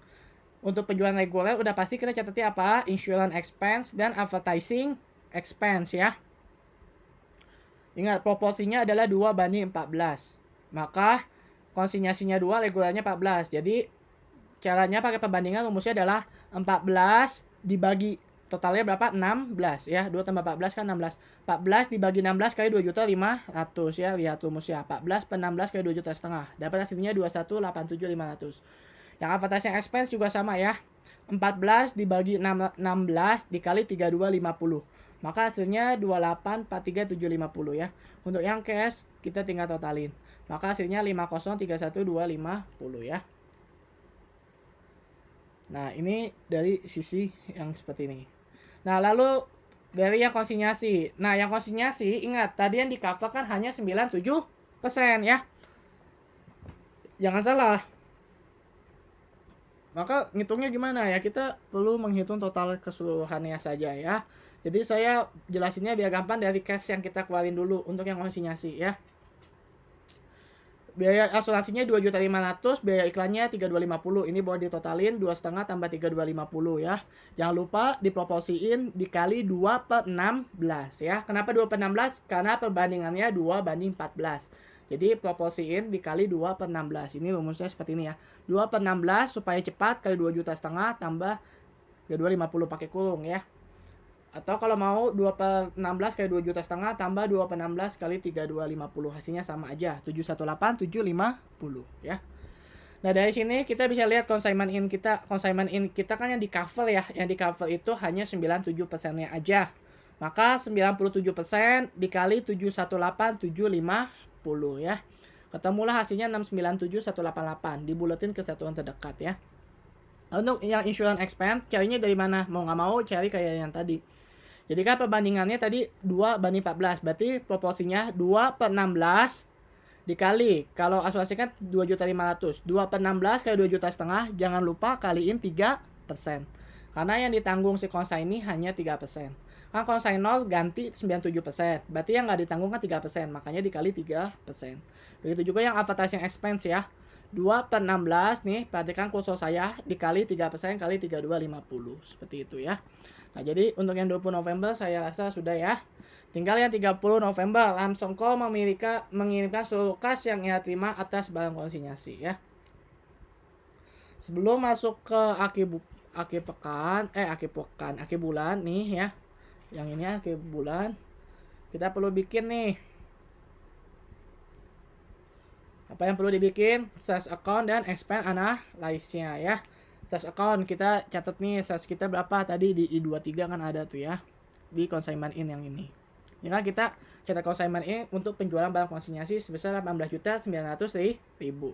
untuk penjualan reguler udah pasti kita catatnya apa? Insurance expense dan advertising expense ya. Ingat proporsinya adalah 2:14. Maka konsinyasinya 2, regulernya 14. Jadi caranya pakai perbandingan rumusnya adalah 14 dibagi totalnya berapa? 16 ya. 2 tambah 14 kan 16. 14 dibagi 16 kali 2.500.000 ya. Lihat rumusnya. 14 per 16 kali 2,5 juta. Dapat hasilnya 2187.500. Yang advertising expense juga sama ya. 14 dibagi 16 dikali 3250. Maka hasilnya 2843.750 ya. Untuk yang cash kita tinggal totalin. Maka hasilnya 5031.250 ya. Nah, ini dari sisi yang seperti ini. Nah, lalu dari yang konsinyasi. Nah, yang konsinyasi ingat tadi yang di cover kan hanya 97% ya. Jangan salah. Maka ngitungnya gimana ya? Kita perlu menghitung total keseluruhannya saja ya. Jadi saya jelasinnya biar gampang dari cash yang kita keluarin dulu untuk yang konsinyasi ya. Biaya asuransinya 2.500.000, biaya iklannya 3.250. Ini boleh ditotalin 2,5 tambah 3.250 ya. Jangan lupa diproporsiin dikali 2/16 ya. Kenapa 2/16? Karena perbandingannya 2:14. Jadi proporsiin dikali 2/16. Ini rumusnya seperti ini ya. 2/16 supaya cepat kali 2,5 juta tambah 3.250 pakai kurung ya. Atau kalau mau 2/16 kali 2,5 juta tambah 2/16 kali 3.250. Hasilnya sama aja. 718.750 ya. Nah, dari sini kita bisa lihat consignment in kita. Consignment in kita kan yang di cover ya. Yang di cover itu hanya 97%-nya aja. Maka 97% dikali 718.750 ya. Ketemulah hasilnya 697.188. Dibuletin ke satuan terdekat ya. Untuk yang insurance expense, carinya dari mana? Mau nggak mau cari kayak yang tadi. Jadi kan perbandingannya tadi 2:14. Berarti proporsinya 2/16 dikali. Kalau asuransi kan 2.500.000. 2/16 kali 2,5 juta. Jangan lupa kaliin 3%. Karena yang ditanggung si consignee hanya 3%. Kan consignor ganti 97%. Berarti yang nggak ditanggung kan 3%. Makanya dikali 3%. Begitu juga yang advertising expense ya. 2/16 nih, perhatikan kursor saya dikali 3% kali 3250. Seperti itu ya. Nah, jadi untuk yang 20 November saya rasa sudah ya. Tinggal yang 30 November, Lamsong Call mengirimkan seluruh kas yang ia terima atas barang konsinyasi ya. Sebelum masuk ke akhir bulan nih ya. Yang ini akhir bulan. Kita perlu bikin nih. Apa yang perlu dibikin? Sales account dan expense analysis-nya ya. Sales account kita catat nih, sales kita berapa tadi di I23 kan ada tuh ya. Di consignment in yang ini. Ini kan kita catat consignment in untuk penjualan barang konsinyasi sebesar 18.900.000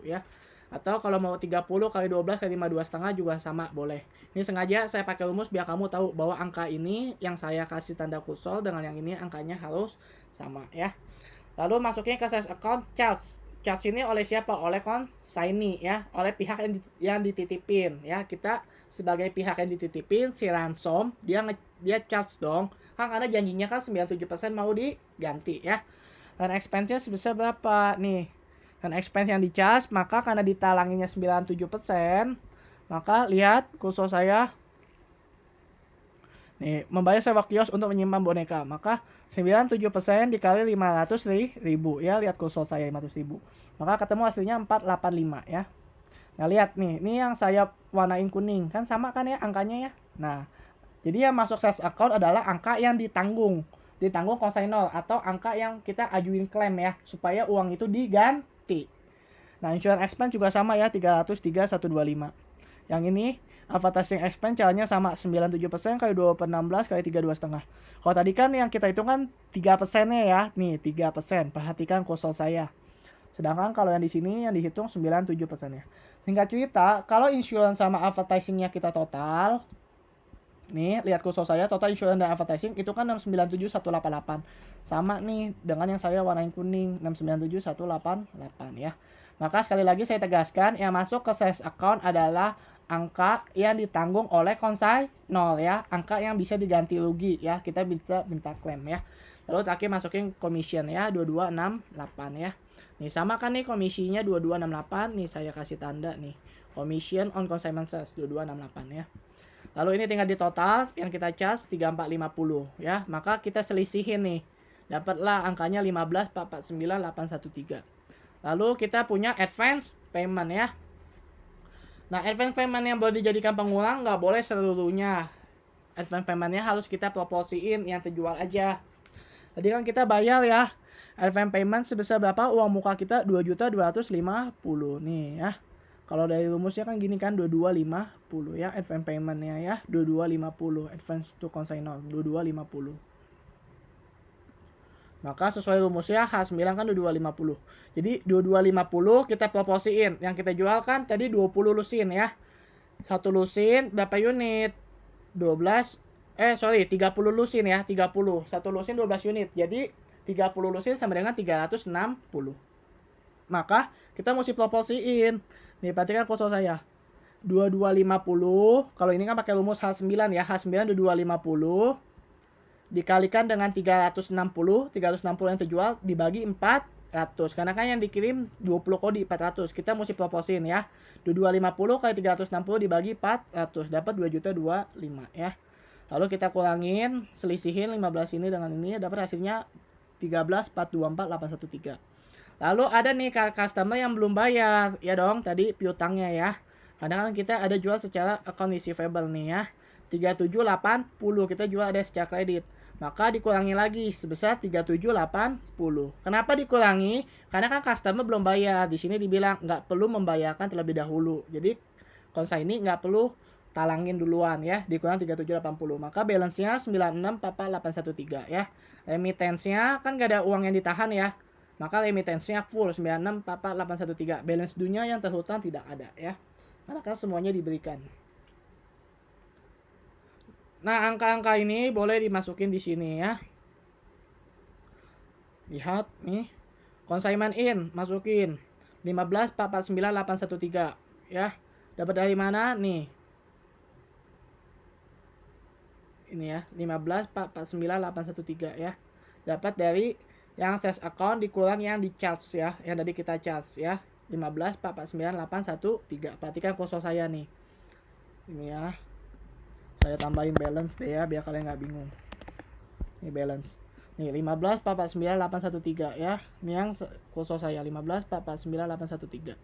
ya. Atau kalau mau 30 kali 12 kali 52,5 juga sama boleh. Ini sengaja saya pakai rumus biar kamu tahu bahwa angka ini yang saya kasih tanda kursor dengan yang ini angkanya harus sama ya. Lalu masukin ke sales account charge. Charge ini oleh siapa? Oleh consignee ya, oleh pihak yang dititipin ya. Kita sebagai pihak yang dititipin si ransom dia charge dong. Kan karena janjinya kan 97% mau diganti ya. Dan expense-nya sebesar berapa nih? Dan expense yang di-charge maka karena ditalanginya 97%, maka lihat kursor saya nih, membayar sewa kios untuk menyimpan boneka. Maka 97% dikali 500.000 ya. Lihat kursor saya 500.000. Maka ketemu hasilnya 485 ya. Nah, lihat nih. Ini yang saya warnain kuning. Kan sama kan ya angkanya ya. Nah, jadi yang masuk sales account adalah angka yang ditanggung consignor atau angka yang kita ajuin klaim ya. Supaya uang itu diganti. Nah, insurance expense juga sama ya. 303.125. Yang ini advertising expense caranya sama 97% kali 2/16 kali 32,5. Kalau tadi kan yang kita hitung kan 3%-nya ya. Nih, 3%. Perhatikan kursor saya. Sedangkan kalau yang di sini yang dihitung 97%-nya. Singkat cerita, kalau insurance sama advertising-nya kita total, nih, lihat kursor saya, total insurance dan advertising itu kan 697.188. Sama nih dengan yang saya warnain kuning, 697.188 ya. Maka sekali lagi saya tegaskan, yang masuk ke sales account adalah angka yang ditanggung oleh consignor ya, angka yang bisa diganti rugi ya, kita bisa minta klaim ya. Lalu terakhir masukin commission ya, 2268 ya. Nih sama kan nih komisinya 2268, nih saya kasih tanda nih. Commission on consignment sales 2268 ya. Lalu ini tinggal di total yang kita charge 3450 ya. Maka kita selisihin nih. Dapatlah angkanya 15.449.813. Lalu kita punya advance payment ya. Nah, advance payment yang boleh dijadikan pengulang nggak boleh seluruhnya. Advance paymentnya harus kita proporsiin yang terjual aja. Tadi kan kita bayar ya. Advance payment sebesar berapa? Uang muka kita 2.250.000 nih ya. Kalau dari rumusnya kan gini kan 2250 ya advance paymentnya ya. 2250 advance to consignor 2250. Maka sesuai rumusnya H9 kan 2250. Jadi 2250 kita proporsiin. Yang kita jual kan tadi 20 lusin ya. Satu lusin berapa unit? 30 lusin ya, 30. Satu lusin 12 unit. Jadi 30 lusin sama dengan 360. Maka kita mesti proporsiin. Nih, perhatikan kursor saya. 2250, kalau ini kan pakai rumus H9 ya. H9 2250 dikalikan dengan 360 yang terjual dibagi 400. Karena kan yang dikirim 20 kodi 400. Kita mesti proporsiin ya. 2250 kali 360 dibagi 400 dapat 2.025 ya. Lalu kita kurangin, selisihin 15 ini dengan ini dapat hasilnya 13.424.813. Lalu ada nih customer yang belum bayar, ya dong, tadi piutangnya ya. Karena kan kita ada jual secara account receivable nih ya. 3780 kita jual ada secara kredit. Maka dikurangi lagi sebesar 3780. Kenapa dikurangi? Karena kan customer belum bayar. Di sini dibilang nggak perlu membayarkan terlebih dahulu. Jadi consignee nggak perlu talangin duluan ya. Dikurang 3780. Maka balance-nya 96.44813 ya. Remittance-nya kan nggak ada uang yang ditahan ya. Maka remittance-nya full 96.44813. Balance dunia yang terhutang tidak ada ya. Karena kan semuanya diberikan. Nah, angka-angka ini boleh dimasukin di sini ya. Lihat nih. Consignment in masukin 15.449.813 ya. Dapat dari mana nih? ini ya, 15.449.813 ya. Dapat dari yang sales account dikurang yang di charge ya, yang tadi kita charge ya, 15.449.813. Perhatikan kursor saya nih. Ini ya. Saya tambahin balance deh ya biar kalian nggak bingung. Ini balance. Nih 15.449.813 ya. Ini yang kursor saya 15.449.813.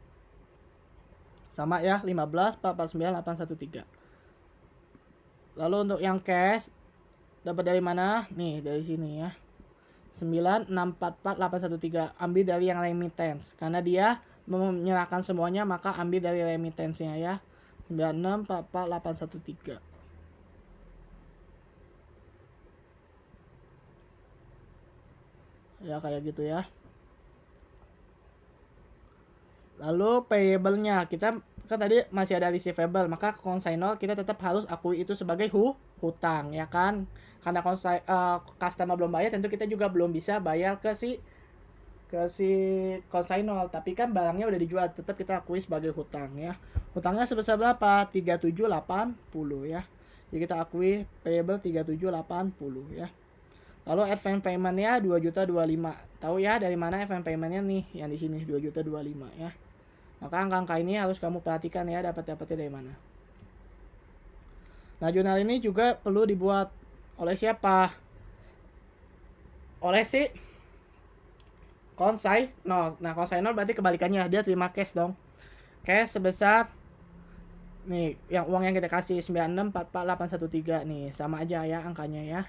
Sama ya, 15.449.813. Lalu untuk yang cash dapat dari mana? Nih, dari sini ya. 9.644.813. Ambil dari yang remittance. Karena dia menyerahkan semuanya, maka ambil dari remittance-nya ya. 9.644.813. Ya kayak gitu ya. Lalu payable-nya, kita kan tadi masih ada receivable, maka consignor kita tetap harus akui itu sebagai hutang ya kan. Karena customer belum bayar, tentu kita juga belum bisa bayar ke si consignor, tapi kan barangnya udah dijual, tetap kita akui sebagai hutang ya. Hutangnya sebesar berapa? 3780 ya. Jadi kita akui payable 3780 ya. Lalu advance payment-nya 2.025. Tahu ya dari mana advance payment-nya nih? Yang di sini 2.025 ya. Maka angka-angka ini harus kamu perhatikan ya, dapatnya dari mana. Nah, jurnal ini juga perlu dibuat oleh siapa? Oleh si consignor. Nah, consignor berarti kebalikannya, dia terima cash dong. Cash sebesar nih, yang uang yang kita kasih 96.44813 nih, sama aja ya angkanya ya.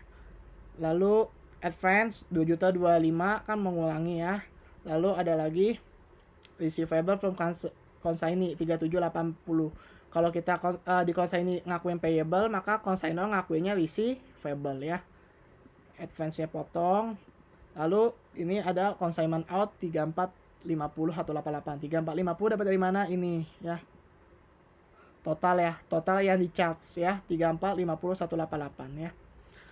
Lalu advance 2.025 kan mengulangi ya. Lalu ada lagi receivable from consignee 3780. Kalau kita di consignee ngakuin payable, maka consignor ngakuinnya receivable ya. Advance-nya potong. Lalu ini ada consignment out 3450 188. 3450 dapat dari mana ini ya? Total ya, total yang di charge ya 3450 188 ya.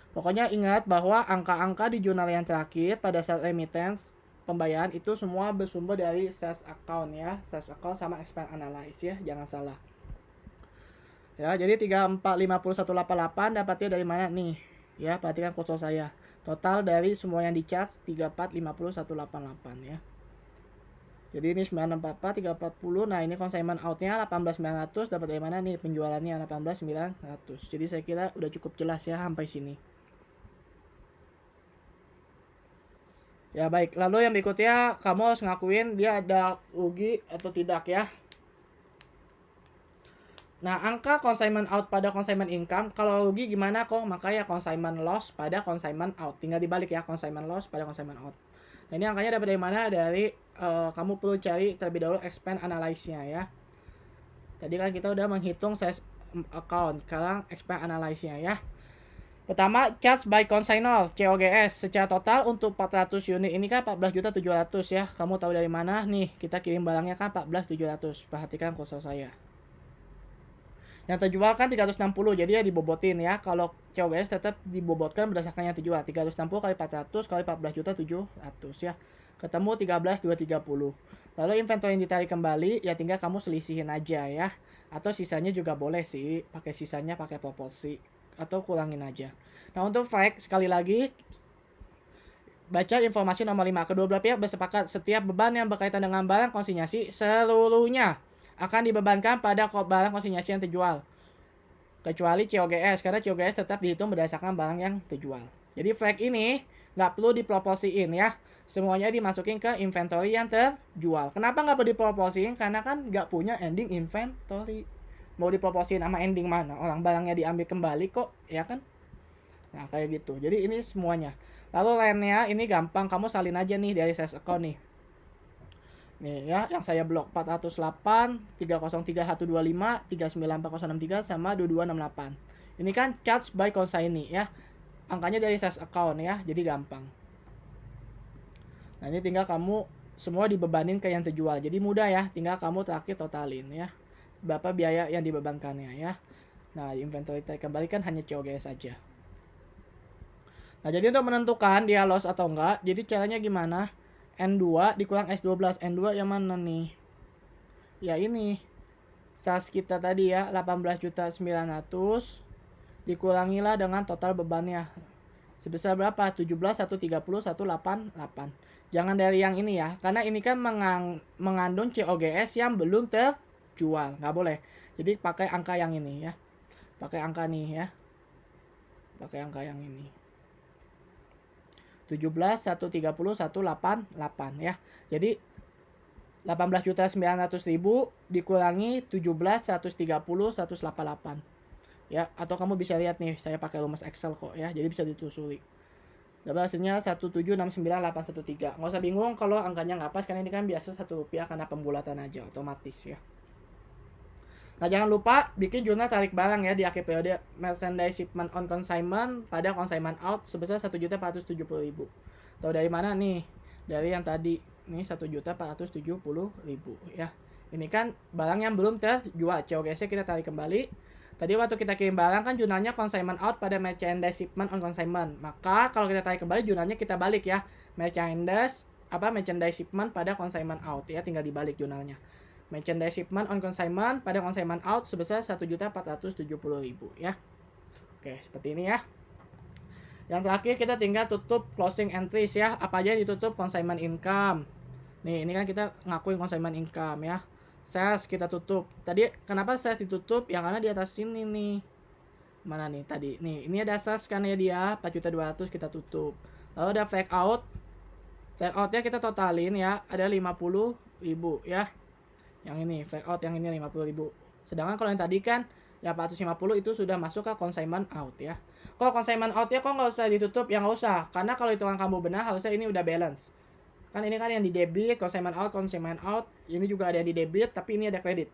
Pokoknya ingat bahwa angka-angka di jurnal yang terakhir pada saat remittance pembayaran itu semua bersumber dari sales account ya. Sales account sama expense analysis ya, jangan salah. Ya, jadi 3450 188 dapatnya dari mana nih? Ya, perhatikan kursor saya. Total dari semua yang di charge 3450 188 ya. Jadi ini 944 340. Nah, ini consignment out-nya 18900, dapat dari mana nih? Penjualannya 18900. Jadi saya kira udah cukup jelas ya sampai sini. Ya baik, lalu yang berikutnya kamu harus ngakuin dia ada rugi atau tidak ya. Nah, angka consignment out pada consignment income, kalau rugi gimana kok? Makanya consignment loss pada consignment out. Tinggal dibalik ya, consignment loss pada consignment out. Nah, ini angkanya dapat dari mana? Dari kamu perlu cari terlebih dahulu expense analysis-nya ya. Tadi kan kita udah menghitung sales account, sekarang expense analysis-nya ya. Pertama, charge by consignor, COGS. Secara total untuk 400 unit ini kan 14.700 ya. Kamu tahu dari mana? Nih, kita kirim barangnya kan 14.700. Perhatikan kursor saya. Yang terjual kan 360, jadi ya dibobotin ya. Kalau COGS tetap dibobotkan berdasarkan yang terjual. 360 kali 400 kali 14.700 ya. Ketemu 13.230. Lalu inventory yang ditarik kembali, ya tinggal kamu selisihin aja ya. Atau sisanya juga boleh sih, pakai sisanya pakai proporsi. Atau kurangin aja. Nah, untuk fact sekali lagi baca informasi nomor 5. Kedua belah pihak bersepakat setiap beban yang berkaitan dengan barang konsinyasi seluruhnya akan dibebankan pada barang konsinyasi yang terjual. Kecuali COGS, karena COGS tetap dihitung berdasarkan barang yang terjual. Jadi fact ini nggak perlu diproporsiin ya. Semuanya dimasukin ke inventory yang terjual. Kenapa nggak perlu diproporsiin? Karena kan nggak punya ending inventory. Mau diproporsiin sama ending mana? Orang barangnya diambil kembali kok, ya kan? Nah, kayak gitu. Jadi ini semuanya. Lalu lainnya ini gampang, kamu salin aja nih dari sales account nih. Nih ya, yang saya blok 408, 303.125, 394063 sama 2268. Ini kan charge by consignee ya. Angkanya dari sales account ya, jadi gampang. Nah, ini tinggal kamu semua dibebanin ke yang terjual. Jadi mudah ya, tinggal kamu terakhir totalin ya. Berapa biaya yang dibebankannya ya. Nah, inventory tarik kembali kan hanya COGS saja. Nah, jadi untuk menentukan dia loss atau enggak, jadi caranya gimana? N2 dikurang S12. N2 yang mana nih? Ya ini. Sales kita tadi ya, 18.900 dikurangilah dengan total bebannya. Sebesar berapa? 17, 130, 188. Jangan dari yang ini ya, karena ini kan mengandung COGS yang belum terjual, nggak boleh. Jadi pakai angka yang ini ya, pakai angka nih ya, pakai angka yang ini. 17, 130, 188 ya. Jadi 18.900.000 dikurangi 17, 130, 188. Ya, atau kamu bisa lihat nih, saya pakai rumus Excel kok ya. Jadi bisa ditelusuri. Dapat hasilnya 1769813. Nggak usah bingung kalau angkanya nggak pas, karena ini kan biasa Rp1 karena pembulatan aja otomatis ya. Nah, jangan lupa bikin jurnal tarik barang ya di akhir periode. Merchandise shipment on consignment pada consignment out sebesar 1.470.000. Tahu dari mana nih? Dari yang tadi. Ini 1.470.000 ya. Ini kan barang yang belum terjual. COGS kita tarik kembali. Tadi waktu kita kirim barang kan jurnalnya consignment out pada merchandise shipment on consignment. Maka kalau kita tarik kembali jurnalnya kita balik ya. Merchandise shipment pada consignment out ya, tinggal dibalik jurnalnya. Merchandise shipment on consignment pada consignment out sebesar 1.470.000 ya. Oke, seperti ini ya. Yang terakhir kita tinggal tutup closing entries ya. Apa aja yang ditutup? Consignment income. Nih, ini kan kita ngakuin consignment income ya. Sales kita tutup. Tadi kenapa sales ditutup? Ya karena di atas sini nih. Mana nih tadi? Nih, ini ada sales kan ya dia 4.200.000 kita tutup. Lalu ada flag out. Flag outnya kita totalin ya, ada 50.000 ya. Yang ini flag out, yang ini 50.000. Sedangkan kalau yang tadi kan ya 450 itu sudah masuk ke consignment out ya. Kalau consignment out ya kok nggak usah ditutup? Ya nggak usah, karena kalau hitungan kamu benar harusnya ini udah balance. Kan ini kan yang di debit, consignment out, ini juga ada yang di debit, tapi ini ada kredit.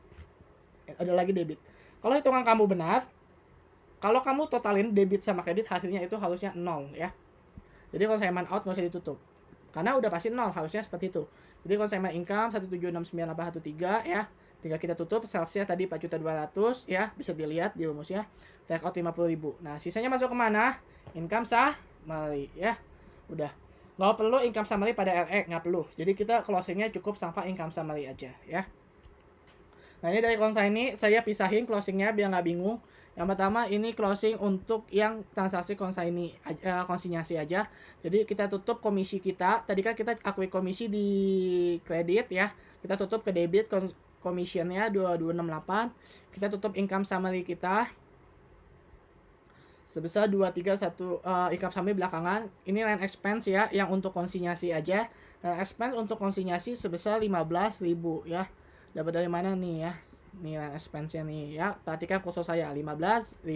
Ada lagi debit. Kalau hitungan kamu benar, kalau kamu totalin debit sama kredit hasilnya itu harusnya 0 ya. Jadi consignment out nggak usah ditutup. Karena udah pasti 0, harusnya seperti itu. Jadi consignment income 1.769.813 ya. Tinggal kita tutup, salesnya tadi 4.200.000 ya, bisa dilihat di rumusnya. Take out 50.000. Nah, sisanya masuk ke mana? Income summary ya. Udah. Nggak perlu income summary pada RE, nggak perlu. Jadi kita closingnya cukup sampai income summary aja ya. Nah, ini dari consignee saya pisahin closingnya biar nggak bingung. Yang pertama ini closing untuk yang transaksi konsinyasi aja. Jadi kita tutup komisi kita. Tadi kan kita akui komisi di kredit ya. Kita tutup ke debit commissionnya 2268. Kita tutup income summary kita sebesar 231 income summary belakangan. Ini line expense ya, yang untuk konsinyasi aja. Line expense untuk konsinyasi sebesar 15.000 ya. Dapat dari mana nih ya? Nih line expense-nya nih ya. Perhatikan kursus saya 15.000.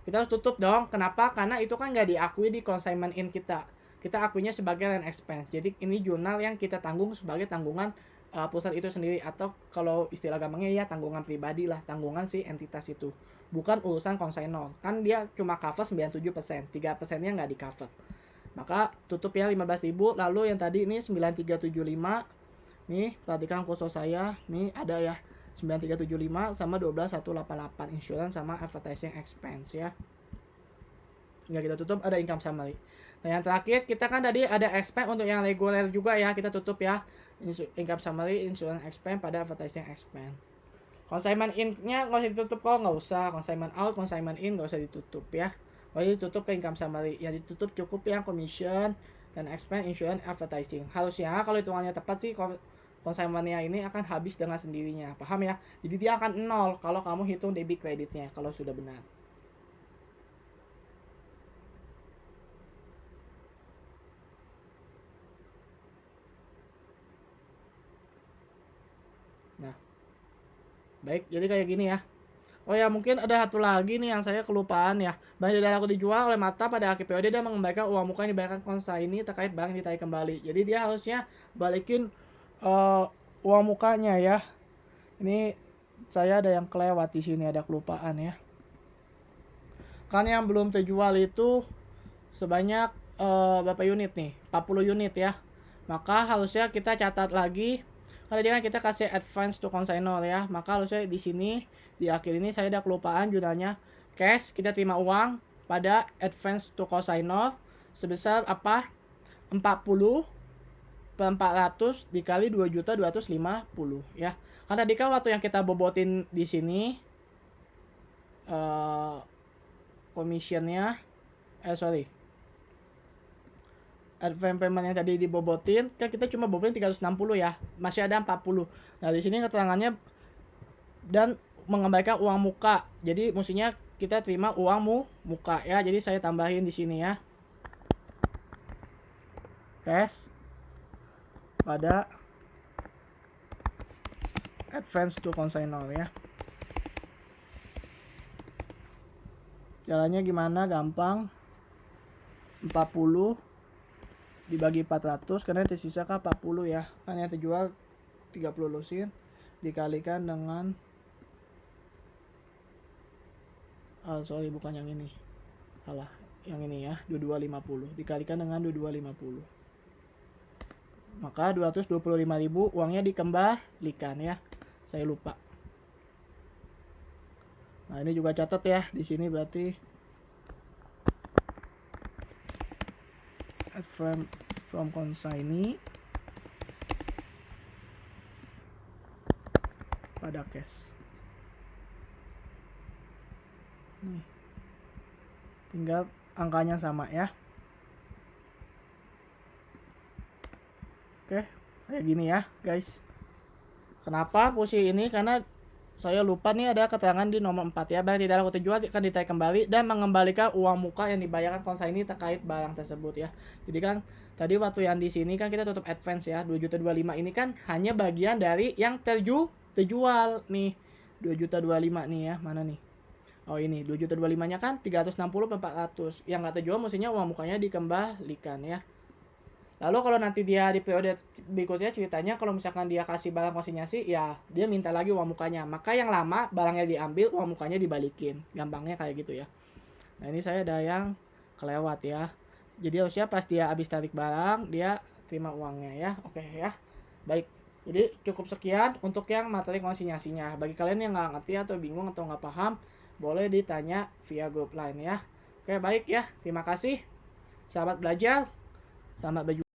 Kita harus tutup dong. Kenapa? Karena itu kan nggak diakui di consignment in kita. Kita akuinya sebagai line expense. Jadi ini jurnal yang kita tanggung sebagai tanggungan perusahaan itu sendiri, atau kalau istilah gampangnya ya tanggungan pribadi lah, tanggungan si entitas itu. Bukan urusan konsignor. Kan dia cuma cover 97%, 3%-nya nggak di cover. Maka tutup ya 15.000. Lalu yang tadi ini 9375. Nih, perhatikan kursus saya. Nih ada ya 9375 sama 12188 insurance sama advertising expense ya. Nggak kita tutup, ada income summary. Nah, yang terakhir kita kan tadi ada expense untuk yang reguler juga ya, kita tutup ya. Income summary, insurance expense pada advertising expense. Consignment in-nya nggak usah ditutup kok, nggak usah. Consignment out, consignment in nggak usah ditutup ya. Kalau ditutup ke income summary, yang ditutup cukup yang commission dan expense, insurance, advertising. Harusnya kalau hitungannya tepat sih consignment-nya ini akan habis dengan sendirinya, paham ya? Jadi dia akan 0 kalau kamu hitung debit kreditnya kalau sudah benar. Nah, baik, jadi kayak gini ya. Oh ya, mungkin ada satu lagi nih yang saya kelupaan ya. Barang tidak laku dijual oleh Mata pada akhir periode dia mengembalikan uang muka yang dibayarkan konsignee terkait barang ditarik kembali. Jadi dia harusnya balikin uang mukanya ya. Ini saya ada yang kelewat di sini, ada kelupaan ya. Kan yang belum terjual itu sebanyak berapa unit nih? 40 unit ya. Maka harusnya kita catat lagi. Karena dia kan kita kasih advance to consignor ya. Maka harusnya di sini di akhir ini saya ada kelupaan jurnalnya cash, kita terima uang pada advance to consignor sebesar apa? 40 per 400 dikali 2.250 ya. Kan tadi kan waktu yang kita bobotin di sini commissionnya advance payment yang tadi dibobotin, kan kita cuma bobotin 360 ya, masih ada 40. Nah di sini keterangannya dan mengembalikan uang muka, jadi mestinya kita terima uang muka ya, jadi saya tambahin di sini ya, cash pada advance to consignor ya. Caranya gimana? Gampang. 40 dibagi 400 karena tersisa kan 40 ya. Kan yang terjual 30 lusin dikalikan dengan bukan yang ini. Salah. Yang ini ya, 2250 dikalikan dengan 2250. Maka 225.000 uangnya dikembalikan ya. Saya lupa. Nah, ini juga catat ya. Di sini berarti from consignee pada cash. Nih. Tinggal angkanya sama ya. Oke, kayak gini ya, guys. Kenapa posisi ini? Karena saya lupa nih ada keterangan di nomor 4 ya. Barang tidak laku terjual akan ditarik kembali dan mengembalikan uang muka yang dibayarkan consignee terkait barang tersebut ya. Jadi kan tadi waktu yang di sini kan kita tutup advance ya, 2.025.000 ini kan hanya bagian dari yang terjual nih. 2.025.000 nih ya, mana nih? Oh ini 2.025.000-nya kan 360 per 400. Yang nggak terjual mestinya uang mukanya dikembalikan ya. Lalu kalau nanti dia di periode berikutnya ceritanya kalau misalkan dia kasih barang konsinyasi ya dia minta lagi uang mukanya. Maka yang lama barangnya diambil, uang mukanya dibalikin. Gampangnya kayak gitu ya. Nah ini saya ada yang kelewat ya. Jadi harusnya pas dia habis tarik barang dia terima uangnya ya. Oke ya. Baik. Jadi cukup sekian untuk yang materi konsinyasinya. Bagi kalian yang nggak ngerti atau bingung atau nggak paham, boleh ditanya via grup line ya. Oke baik ya. Terima kasih. Selamat belajar. Selamat berjumpa.